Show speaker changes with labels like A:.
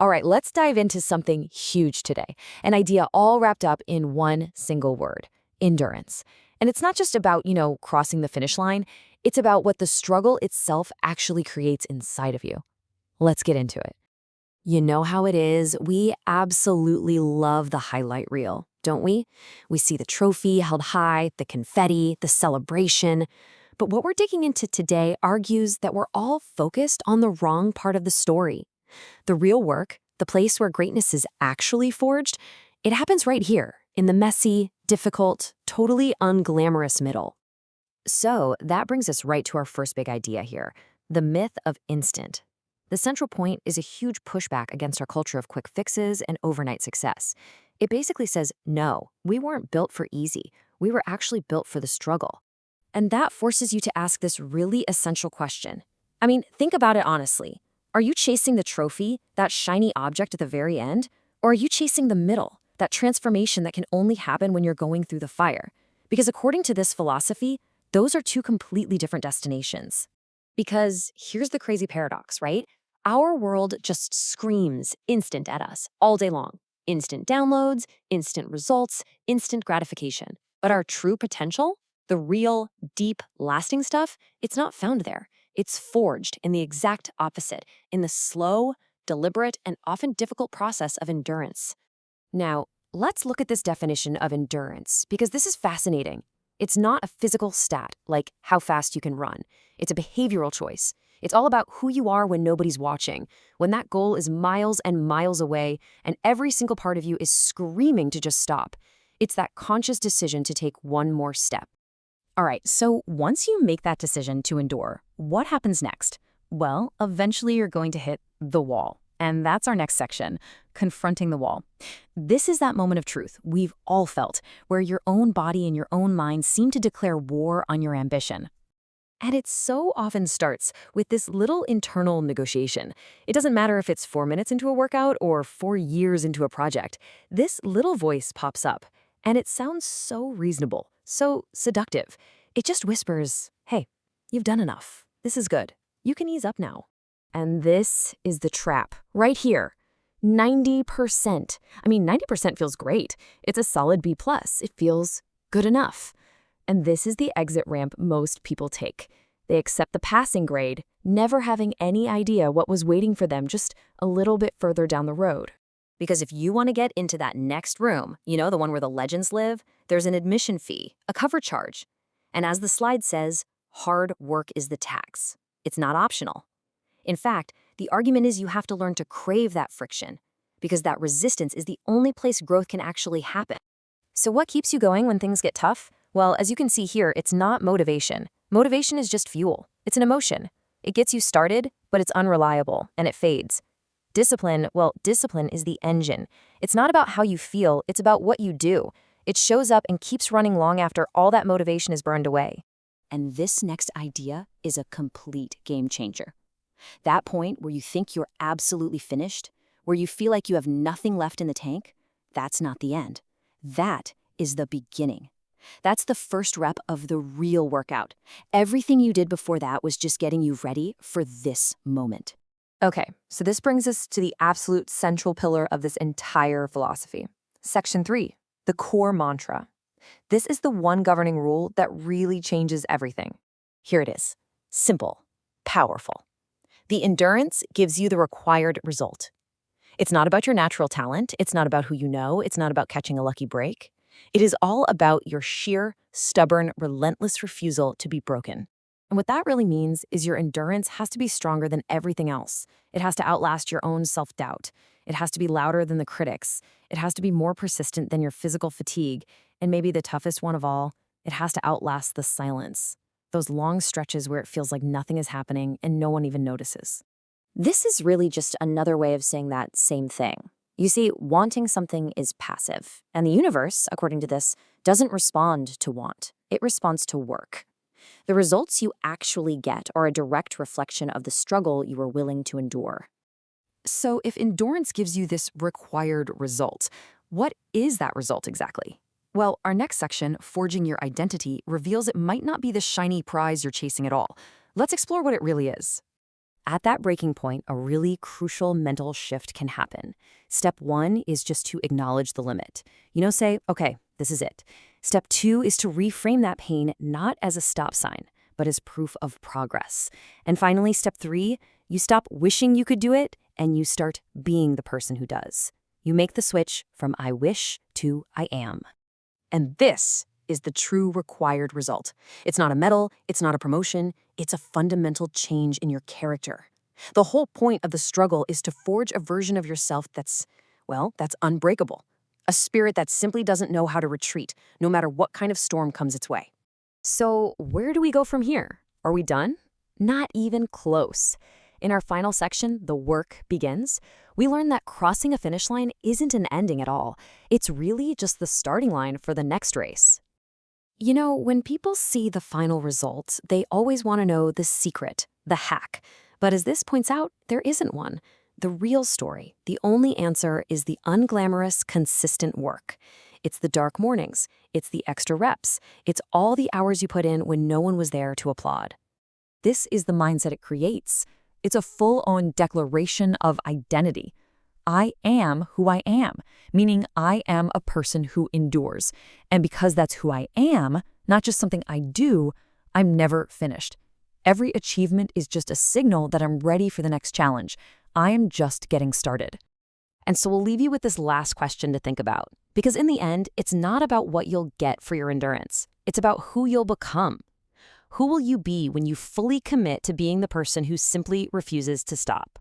A: All right, let's dive into something huge today. An idea all wrapped up in one single word: endurance. And it's not just about, crossing the finish line, it's about what the struggle itself actually creates inside of you. Let's get into it. You know how it is. We absolutely love the highlight reel, don't we? We see the trophy held high, the confetti, the celebration. But what we're digging into today argues that we're all focused on the wrong part of the story. The real work, the place where greatness is actually forged, it happens right here, in the messy, difficult, totally unglamorous middle. So that brings us right to our first big idea here: the myth of instant. The central point is a huge pushback against our culture of quick fixes and overnight success. It basically says, no, we weren't built for easy. We were actually built for the struggle. And that forces you to ask this really essential question. I mean, think about it honestly. Are you chasing the trophy, that shiny object at the very end? Or are you chasing the middle, that transformation that can only happen when you're going through the fire? Because according to this philosophy, those are two completely different destinations. Because here's the crazy paradox, right? Our world just screams instant at us all day long. Instant downloads, instant results, instant gratification. But our true potential, the real, deep, lasting stuff, it's not found there. It's forged in the exact opposite, in the slow, deliberate, and often difficult process of endurance. Now, let's look at this definition of endurance, because this is fascinating. It's not a physical stat, like how fast you can run. It's a behavioral choice. It's all about who you are when nobody's watching, when that goal is miles and miles away, and every single part of you is screaming to just stop. It's that conscious decision to take one more step. All right, so once you make that decision to endure, what happens next? Well, eventually you're going to hit the wall. And that's our next section: confronting the wall. This is that moment of truth we've all felt, where your own body and your own mind seem to declare war on your ambition. And it so often starts with this little internal negotiation. It doesn't matter if it's 4 minutes into a workout or 4 years into a project. This little voice pops up, and it sounds so reasonable, so seductive. It just whispers, hey, you've done enough. This is good. You can ease up now. And this is the trap, right here. 90%. I mean, 90% feels great. It's a solid B+. It feels good enough. And this is the exit ramp most people take. They accept the passing grade, never having any idea what was waiting for them just a little bit further down the road. Because if you want to get into that next room, the one where the legends live, there's an admission fee, a cover charge. And as the slide says, hard work is the tax. It's not optional. In fact, the argument is you have to learn to crave that friction, because that resistance is the only place growth can actually happen. So what keeps you going when things get tough? Well, as you can see here, it's not motivation. Motivation is just fuel. It's an emotion. It gets you started, but it's unreliable, and it fades. Discipline is the engine. It's not about how you feel, it's about what you do. It shows up and keeps running long after all that motivation is burned away. And this next idea is a complete game changer. That point where you think you're absolutely finished, where you feel like you have nothing left in the tank, that's not the end. That is the beginning. That's the first rep of the real workout. Everything you did before that was just getting you ready for this moment. Okay, so this brings us to the absolute central pillar of this entire philosophy. Section 3, the core mantra. This is the one governing rule that really changes everything. Here it is: simple, powerful. The endurance gives you the required result. It's not about your natural talent. It's not about who you know. It's not about catching a lucky break. It is all about your sheer, stubborn, relentless refusal to be broken. And what that really means is your endurance has to be stronger than everything else. It has to outlast your own self-doubt. It has to be louder than the critics. It has to be more persistent than your physical fatigue. And maybe the toughest one of all, it has to outlast the silence. Those long stretches where it feels like nothing is happening and no one even notices. This is really just another way of saying that same thing. You see, wanting something is passive, and the universe, according to this, doesn't respond to want. It responds to work. The results you actually get are a direct reflection of the struggle you are willing to endure. So if endurance gives you this required result, what is that result exactly? Well, our next section, Forging Your Identity, reveals it might not be the shiny prize you're chasing at all. Let's explore what it really is. At that breaking point, a really crucial mental shift can happen. Step 1 is just to acknowledge the limit. Say, okay, this is it. Step 2 is to reframe that pain not as a stop sign, but as proof of progress. And finally, step 3, you stop wishing you could do it and you start being the person who does. You make the switch from I wish to I am. And this is the true required result. It's not a medal, it's not a promotion, it's a fundamental change in your character. The whole point of the struggle is to forge a version of yourself that's unbreakable. A spirit that simply doesn't know how to retreat, no matter what kind of storm comes its way. So, where do we go from here? Are we done? Not even close. In our final section, The Work Begins, we learn that crossing a finish line isn't an ending at all. It's really just the starting line for the next race. When people see the final results, they always want to know the secret, the hack. But as this points out, there isn't one. The real story, the only answer is the unglamorous, consistent work. It's the dark mornings. It's the extra reps. It's all the hours you put in when no one was there to applaud. This is the mindset it creates. It's a full-on declaration of identity. I am who I am, meaning I am a person who endures. And because that's who I am, not just something I do, I'm never finished. Every achievement is just a signal that I'm ready for the next challenge. I am just getting started. And so we'll leave you with this last question to think about. Because in the end, it's not about what you'll get for your endurance. It's about who you'll become. Who will you be when you fully commit to being the person who simply refuses to stop?